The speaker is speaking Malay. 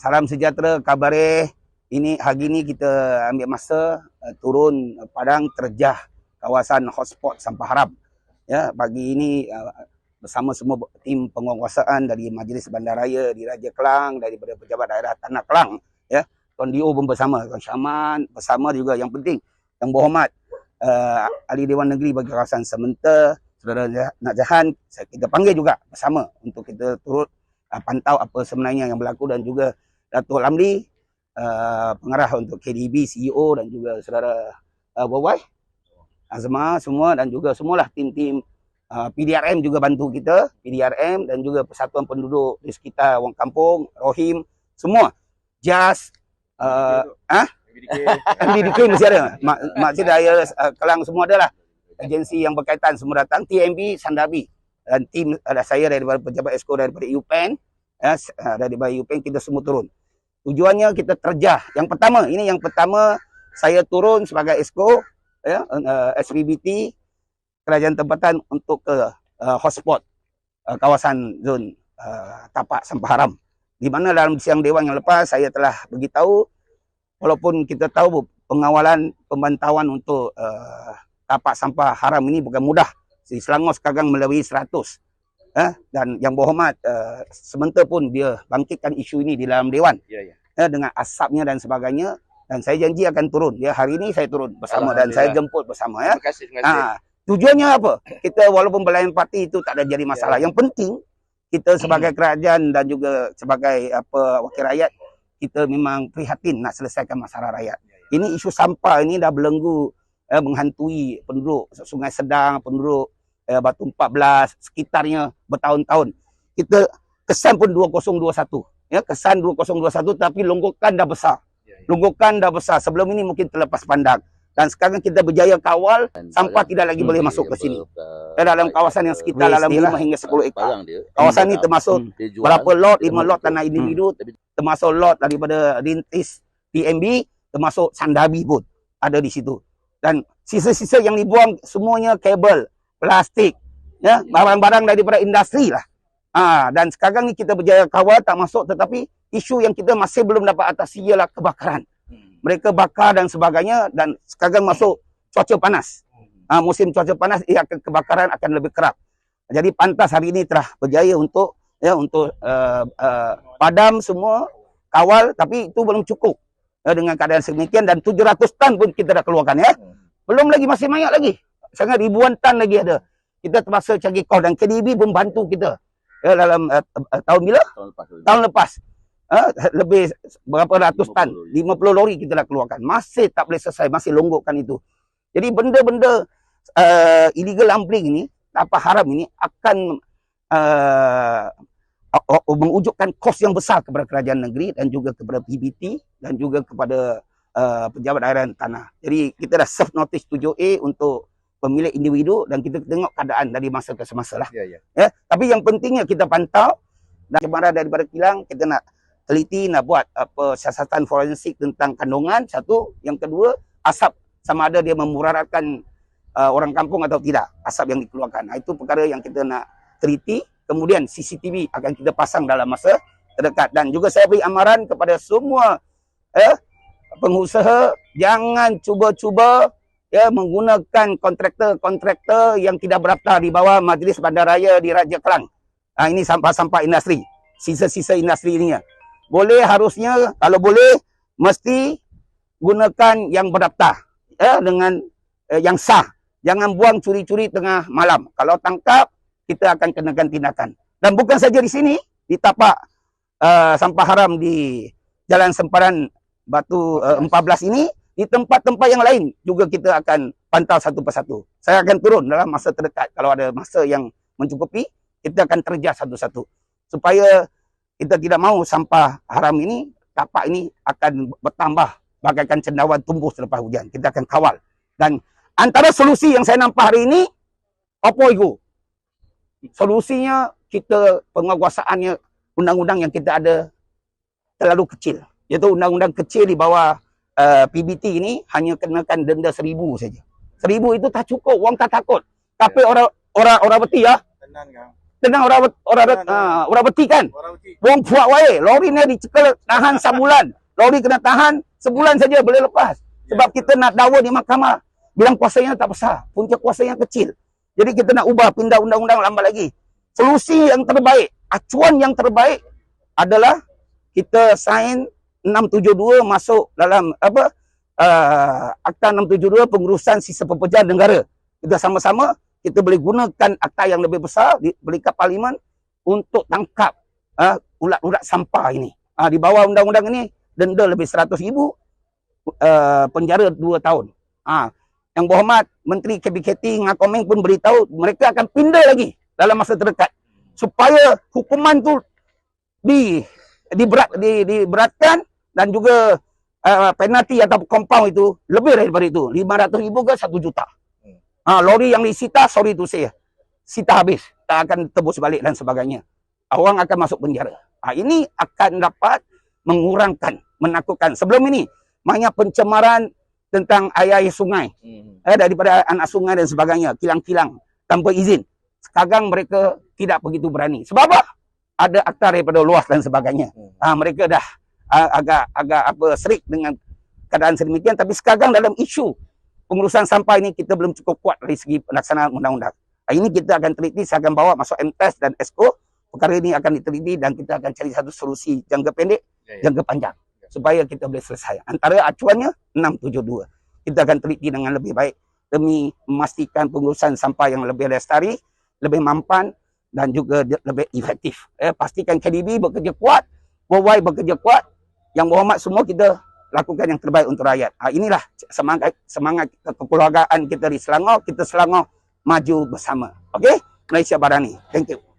Salam sejahtera, kabareh. Ini hari ini kita ambil masa turun padang terjah kawasan hotspot Sampah Haram. Ya, pagi ini bersama semua tim penguasaan dari Majlis Bandaraya di Raja Kelang, daripada pejabat daerah Tanah Kelang, ya. Tuan Dio pun bersama, Tuan Syaman bersama juga, yang penting yang berhormat Ahli Dewan Negeri bagi kawasan Sementa, Saudara Nak Jahan, kita panggil juga bersama untuk kita turut pantau apa sebenarnya yang berlaku, dan juga Datuk Lamli, pengarah untuk KDB, CEO, dan juga saudara Wawai, Azma semua, dan juga semualah tim-tim PDRM juga bantu kita, PDRM dan juga Persatuan Penduduk di sekitar Wong Kampung, Rohim, semua. JAS, MBDK mesti ada, Masjid Raya Kelang semua adalah. Agensi yang berkaitan semua datang, TMB, Sandabi, dan tim ada saya daripada pejabat Esko daripada UPN, ya, daripada UPN kita semua turun. Tujuannya kita terjah. Yang pertama saya turun sebagai Esko, ya, SPBT Kerajaan Tempatan untuk ke hotspot kawasan zon tapak sampah haram. Di mana dalam siang dewan yang lepas saya telah beritahu, walaupun kita tahu pengawalan pemantauan untuk tapak sampah haram ini bukan mudah. Di Selangor sekarang melebihi 100. Dan yang berhormat Sementa pun dia bangkitkan isu ini di dalam dewan, dengan asapnya dan sebagainya, dan saya janji akan turun. Ya, hari ini saya turun bersama dan saya jemput bersama, ya. Terima kasih. Tujuannya apa? Kita walaupun berlain parti itu tak ada jadi masalah. Yang penting kita sebagai kerajaan dan juga sebagai wakil rakyat, kita memang prihatin nak selesaikan masalah rakyat. Ini isu sampah ini dah belenggu menghantui penduduk Sungai Sedang, penduduk Batu 14 sekitarnya bertahun-tahun. Kita kesan pun 2021, ya, kesan 2021, tapi longgokan dah besar. Longgokan dah besar. Sebelum ini mungkin terlepas pandang. Dan sekarang kita berjaya kawal sampah tidak lagi boleh masuk ke sini. Dalam kawasan yang sekitar dalam 5 hingga 10 ekar. Kawasan ini termasuk berapa lot, 5 lot tanah individu, termasuk lot daripada Rintis TMB, termasuk Sandabi pun ada di situ. Dan sisa-sisa yang dibuang semuanya kabel, plastik, ya, barang-barang daripada industri lah. Dan sekarang ni kita berjaya kawal tak masuk, tetapi isu yang kita masih belum dapat atasi ialah kebakaran. Mereka bakar dan sebagainya, dan sekarang masuk cuaca panas. Musim cuaca panas, kebakaran akan lebih kerap. Jadi pantas hari ini telah berjaya untuk padam semua, kawal, tapi itu belum cukup. Dengan keadaan sedemikian, dan 700 tan pun kita dah keluarkan, ya. Belum lagi, masih banyak lagi. Sangat ribuan tan lagi ada. Kita terpaksa cari kos, dan KDB pun bantu kita. Ya, dalam tahun bila? Tahun lepas. Lebih berapa ratus tan, 50 lori kita dah keluarkan. Masih tak boleh selesai, masih longgokkan itu. Jadi benda-benda illegal dumping ini, tapak haram ini akan mewujudkan kos yang besar kepada kerajaan negeri, dan juga kepada PBT, dan juga kepada pejabat daerah tanah. Jadi kita dah serve notice 7A untuk pemilik individu, dan kita tengok keadaan dari masa ke semasa lah. Ya, tapi yang pentingnya kita pantau, dan cemara daripada kilang, kita nak teliti, nak buat siasatan forensik tentang kandungan, satu. Yang kedua, asap sama ada dia memudaratkan orang kampung atau tidak, asap yang dikeluarkan. Itu perkara yang kita nak teliti. Kemudian CCTV akan kita pasang dalam masa terdekat. Dan juga saya beri amaran kepada semua pengusaha, jangan cuba-cuba menggunakan kontraktor yang tidak berdaftar di bawah Majlis Bandaraya di Raja Kelang. Ini sampah-sampah industri, sisa-sisa industri ini. Boleh, harusnya, kalau boleh, mesti gunakan yang berdaftar, dengan yang sah. Jangan buang curi-curi tengah malam. Kalau tangkap, kita akan kenakan tindakan. Dan bukan saja di sini, di tapak sampah haram di Jalan Sempadan Batu 14 ini, di tempat-tempat yang lain juga kita akan pantau satu persatu. Saya akan turun dalam masa terdekat. Kalau ada masa yang mencukupi, kita akan terjah satu-satu. Supaya kita tidak mahu sampah haram ini, tapak ini akan bertambah bagaikan cendawan tumbuh selepas hujan. Kita akan kawal. Dan antara solusi yang saya nampak hari ini, apa itu? Solusinya, kita penguasaannya, undang-undang yang kita ada terlalu kecil. Iaitu undang-undang kecil di bawah PBT ini hanya kenakan denda 1,000 saja. 1,000 itu tak cukup, orang tak takut. Tapi orang beti, ya. Tenang orang beti kan. Wong puak wae, lori ni dicekel tahan sebulan. Lori kena tahan sebulan saja boleh lepas. Sebab kita nak dakwa di mahkamah. Bilang kuasanya tak besar, punca kuasanya kecil. Jadi kita nak ubah, pindah undang-undang lambat lagi. Solusi yang terbaik, acuan yang terbaik adalah kita sign 672 masuk dalam Akta 672 pengurusan sisa pekerjaan negara. Kita sama-sama kita boleh gunakan akta yang lebih besar beri kat parlimen untuk tangkap ulat-ulat sampah ini. Di bawah undang-undang ini denda lebih 100,000, penjara 2 tahun. Yang berhormat Menteri KBKT dengan Komeng pun beritahu mereka akan pindah lagi dalam masa terdekat supaya hukuman tu diberatkan dan juga penalti atau compound itu lebih daripada itu, 500,000 ke 1 juta. Lori yang disita, sorry tu saya, sita habis, tak akan tebus balik dan sebagainya. Orang akan masuk penjara. Ini akan dapat mengurangkan, menakutkan. Sebelum ini, banyak pencemaran tentang air sungai, daripada anak sungai dan sebagainya, kilang-kilang tanpa izin. Sekarang mereka tidak begitu berani. Sebab apa? Ada akta daripada luas dan sebagainya. Mereka dah agak serik dengan keadaan sedemikian. Tapi sekarang dalam isu pengurusan sampah ini kita belum cukup kuat dari segi pelaksanaan undang-undang. Ini kita akan teliti, saya akan bawa masuk MTES dan ESCO. Perkara ini akan diteliti dan kita akan cari satu solusi jangka pendek, jangka panjang. Supaya kita boleh selesai. Antara acuannya 672. Kita akan teliti dengan lebih baik demi memastikan pengurusan sampah yang lebih lestari, lebih mampan dan juga lebih efektif. Pastikan KDB bekerja kuat, Worldwide bekerja kuat. Yang berhormat semua kita lakukan yang terbaik untuk rakyat. Inilah semangat kekeluargaan kita di Selangor. Kita Selangor maju bersama. Okey? Malaysia Barani. Thank you.